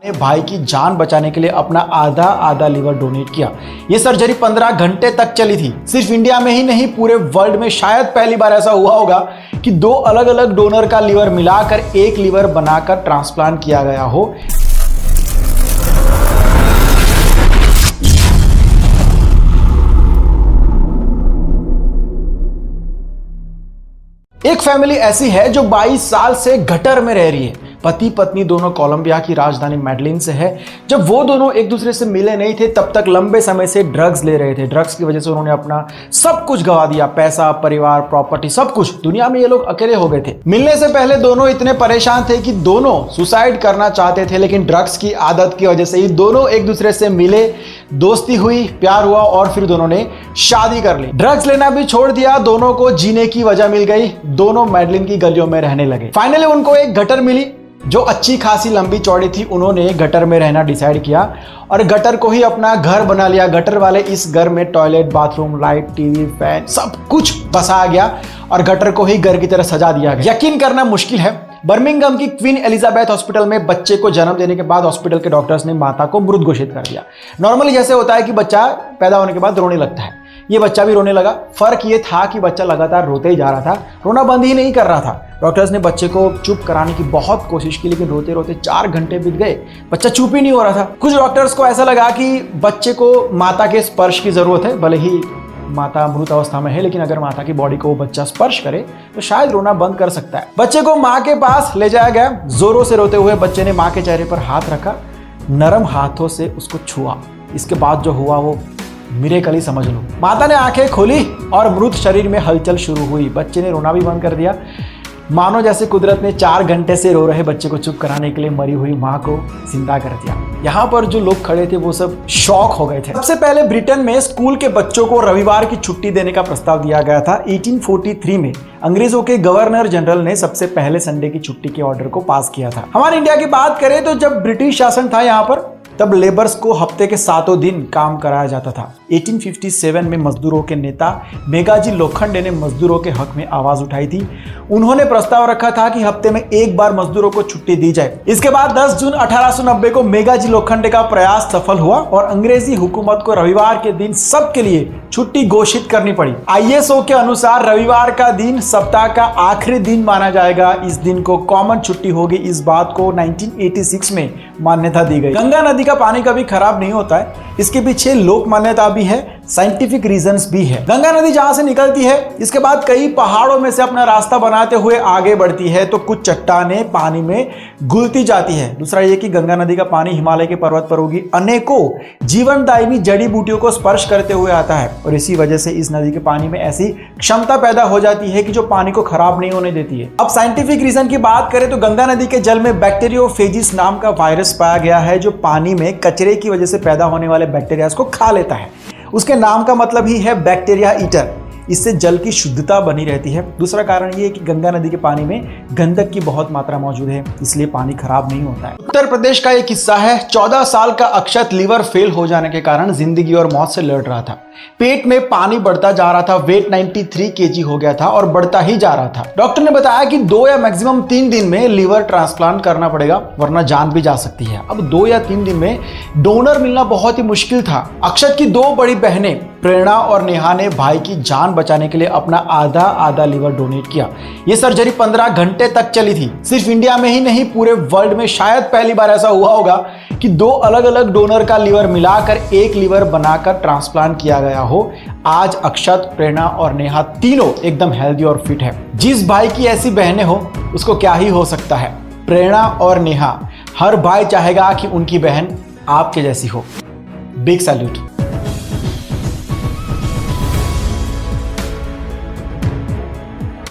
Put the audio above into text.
ने भाई की जान बचाने के लिए अपना आधा लीवर डोनेट किया। ये सर्जरी 15 घंटे तक चली थी। सिर्फ इंडिया में ही नहीं, पूरे वर्ल्ड में शायद पहली बार ऐसा हुआ होगा कि दो अलग अलग डोनर का लीवर मिलाकर एक लीवर बनाकर ट्रांसप्लांट किया गया हो। एक फैमिली ऐसी है जो 22 साल से गटर में रह रही है। पति पत्नी दोनों कोलंबिया की राजधानी मेडलिन से है। जब वो दोनों एक दूसरे से मिले नहीं थे तब तक लंबे समय से ड्रग्स ले रहे थे। ड्रग्स की वजह से उन्होंने अपना सब कुछ गंवा दिया, पैसा, परिवार, प्रॉपर्टी, सब कुछ। दुनिया में ये लोग अकेले हो गए थे। मिलने से पहले दोनों इतने परेशान थे कि दोनों सुसाइड करना चाहते थे, लेकिन ड्रग्स की आदत की वजह से ही दोनों एक दूसरे से मिले, दोस्ती हुई, प्यार हुआ और फिर दोनों ने शादी कर ली। ड्रग्स लेना भी छोड़ दिया, दोनों को जीने की वजह मिल गई, दोनों मेडलिन की गलियों में रहने लगे। फाइनली उनको एक गटर मिली जो अच्छी खासी लंबी चौड़ी थी। उन्होंने गटर में रहना डिसाइड किया और गटर को ही अपना घर बना लिया। गटर वाले इस घर में toilet, bathroom, light, TV, fan सब कुछ बसा गया और गटर को ही घर की तरह सजा दिया गया। यकीन करना मुश्किल है, बर्मिंघम की क्वीन एलिजाबेथ हॉस्पिटल में बच्चे को जन्म देने के बाद हॉस्पिटल के डॉक्टर्स ने माता को मृत घोषित कर दिया। नॉर्मली जैसे होता है कि बच्चा पैदा होने के बाद रोने लगता है, ये बच्चा भी रोने लगा। फर्क ये था कि बच्चा लगातार रोते ही जा रहा था, रोना बंद ही नहीं कर रहा था। डॉक्टर्स ने बच्चे को चुप कराने की बहुत कोशिश की, लेकिन रोते रोते 4 घंटे बीत गए, बच्चा चुप ही नहीं हो रहा था। कुछ डॉक्टर्स को ऐसा लगा कि बच्चे को माता के स्पर्श की जरूरत है। भले ही माता मृत अवस्था में है, लेकिन अगर माता की बॉडी को वो बच्चा स्पर्श करे तो शायद रोना बंद कर सकता है। बच्चे को माँ के पास ले जाया गया। जोरों से रोते हुए बच्चे ने माँ के चेहरे पर हाथ रखा, नरम हाथों से उसको छुआ। इसके बाद जो हुआ वो मिरेकल ही समझ लो। माता ने आंखें खोली और मृत शरीर में हलचल शुरू हुई। बच्चे ने रोना भी बंद कर दिया, मानो जैसे कुदरत ने 4 घंटे से रो रहे बच्चे को चुप कराने के लिए मरी हुई माँ को जिंदा कर दिया। यहाँ पर जो लोग खड़े थे वो सब शॉक हो गए थे। सबसे पहले ब्रिटेन में स्कूल के बच्चों को रविवार की छुट्टी देने का प्रस्ताव दिया गया था। 1843 में अंग्रेजों के गवर्नर जनरल ने सबसे पहले संडे की छुट्टी के ऑर्डर को पास किया था। हमारे इंडिया की बात करें तो जब ब्रिटिश शासन था यहाँ पर, तब लेबर्स को हफ्ते के 7 दिन काम कराया जाता था। 1857 में मजदूरों के नेता मेघाजी लोखंडे ने मजदूरों के हक में आवाज उठाई थी। उन्होंने प्रस्ताव रखा था कि हफ्ते में एक बार मजदूरों को छुट्टी दी जाए। इसके बाद 10 जून 1890 को मेघाजी लोखंडे का प्रयास सफल हुआ और अंग्रेजी हुकूमत को रविवार के दिन सबके लिए छुट्टी घोषित करनी पड़ी। ISO के अनुसार रविवार का दिन सप्ताह का आखिरी दिन माना जाएगा। इस दिन को कॉमन छुट्टी होगी। इस बात को 1986 में मान्यता दी गई। गंगा नदी का पानी कभी खराब नहीं होता है, इसके पीछे लोक मान्यता भी है, साइंटिफिक रीजंस भी है। गंगा नदी जहां से निकलती है इसके बाद कई पहाड़ों में से अपना रास्ता बनाते हुए आगे बढ़ती है, तो कुछ चट्टानें पानी में घुलती जाती है। दूसरा ये कि गंगा नदी का पानी हिमालय के पर्वत पर होगी अनेकों जीवनदायिनी जड़ी बूटियों को स्पर्श करते हुए आता है और इसी वजह से इस नदी के पानी में ऐसी क्षमता पैदा हो जाती है कि जो पानी को खराब नहीं होने देती है। अब साइंटिफिक रीजन की बात करें तो गंगा नदी के जल में बैक्टीरियोफेजिस नाम का वायरस पाया गया है, जो पानी में कचरे की वजह से पैदा होने वाले बैक्टीरिया को खा लेता है। उसके नाम का मतलब ही है बैक्टीरिया ईटर। इससे जल की शुद्धता बनी रहती है। दूसरा कारण ये है कि गंगा नदी के पानी में गंधक की बहुत मात्रा मौजूद है, इसलिए पानी खराब नहीं होता है। उत्तर प्रदेश का एक किस्सा है। 14 साल का अक्षत लीवर फेल हो जाने के कारण जिंदगी और मौत से लड़ रहा था। पेट में पानी बढ़ता जा रहा था, वेट 93 kg हो गया था और बढ़ता ही जा रहा था। डॉक्टर ने बताया कि 2 या मैक्सिमम 3 दिन में लीवर ट्रांसप्लांट करना पड़ेगा, वरना जान भी जा सकती है। अब 2 या 3 दिन में डोनर मिलना बहुत ही मुश्किल था। अक्षत की 2 बड़ी बहनें प्रेरणा और नेहा ने भाई की जान बचाने के लिए अपना आधा लीवर डोनेट किया। यह सर्जरी 15 घंटे तक चली थी। सिर्फ इंडिया में ही नहीं, पूरे वर्ल्ड में शायद पहली बार ऐसा हुआ होगा कि 2 अलग अलग डोनर का लीवर मिलाकर एक लीवर बनाकर ट्रांसप्लांट किया गया हो। आज अक्षत, प्रेरणा और नेहा तीनों एकदम हेल्दी और फिट है। जिस भाई की ऐसी बहनें हो उसको क्या ही हो सकता है। प्रेरणा और नेहा, हर भाई चाहेगा कि उनकी बहन आपके जैसी हो। Big salute.